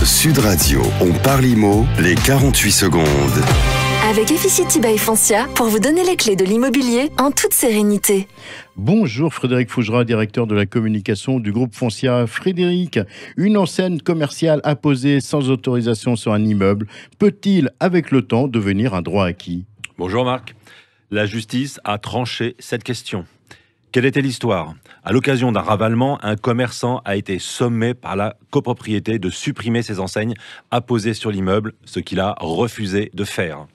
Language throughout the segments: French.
Sud Radio, on parle IMO, les 48 secondes. Avec Efficity by Foncia, pour vous donner les clés de l'immobilier en toute sérénité. Bonjour Frédéric Fougera, directeur de la communication du groupe Foncia. Frédéric, une enseigne commerciale apposée sans autorisation sur un immeuble peut-il, avec le temps, devenir un droit acquis ? Bonjour Marc. La justice a tranché cette question. Quelle était l'histoire ? À l'occasion d'un ravalement, un commerçant a été sommé par la copropriété de supprimer ses enseignes apposées sur l'immeuble, ce qu'il a refusé de faire.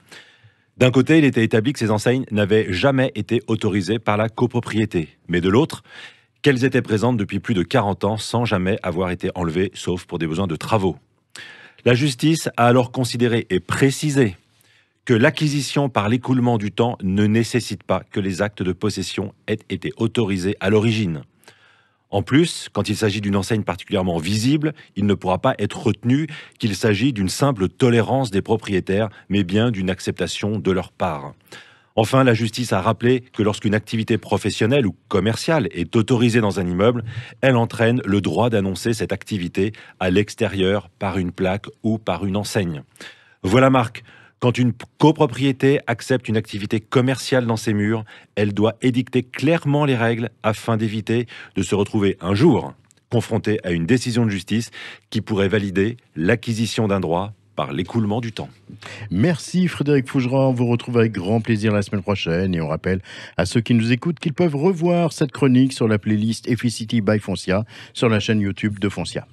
D'un côté, il était établi que ces enseignes n'avaient jamais été autorisées par la copropriété. Mais de l'autre, qu'elles étaient présentes depuis plus de 40 ans sans jamais avoir été enlevées, sauf pour des besoins de travaux. La justice a alors considéré et précisé que l'acquisition par l'écoulement du temps ne nécessite pas que les actes de possession aient été autorisés à l'origine. En plus, quand il s'agit d'une enseigne particulièrement visible, il ne pourra pas être retenu qu'il s'agit d'une simple tolérance des propriétaires, mais bien d'une acceptation de leur part. Enfin, la justice a rappelé que lorsqu'une activité professionnelle ou commerciale est autorisée dans un immeuble, elle entraîne le droit d'annoncer cette activité à l'extérieur par une plaque ou par une enseigne. Voilà Marc. Quand une copropriété accepte une activité commerciale dans ses murs, elle doit édicter clairement les règles afin d'éviter de se retrouver un jour confrontée à une décision de justice qui pourrait valider l'acquisition d'un droit par l'écoulement du temps. Merci Frédéric Fougera, on vous retrouve avec grand plaisir la semaine prochaine et on rappelle à ceux qui nous écoutent qu'ils peuvent revoir cette chronique sur la playlist Efficity by Foncia sur la chaîne YouTube de Foncia.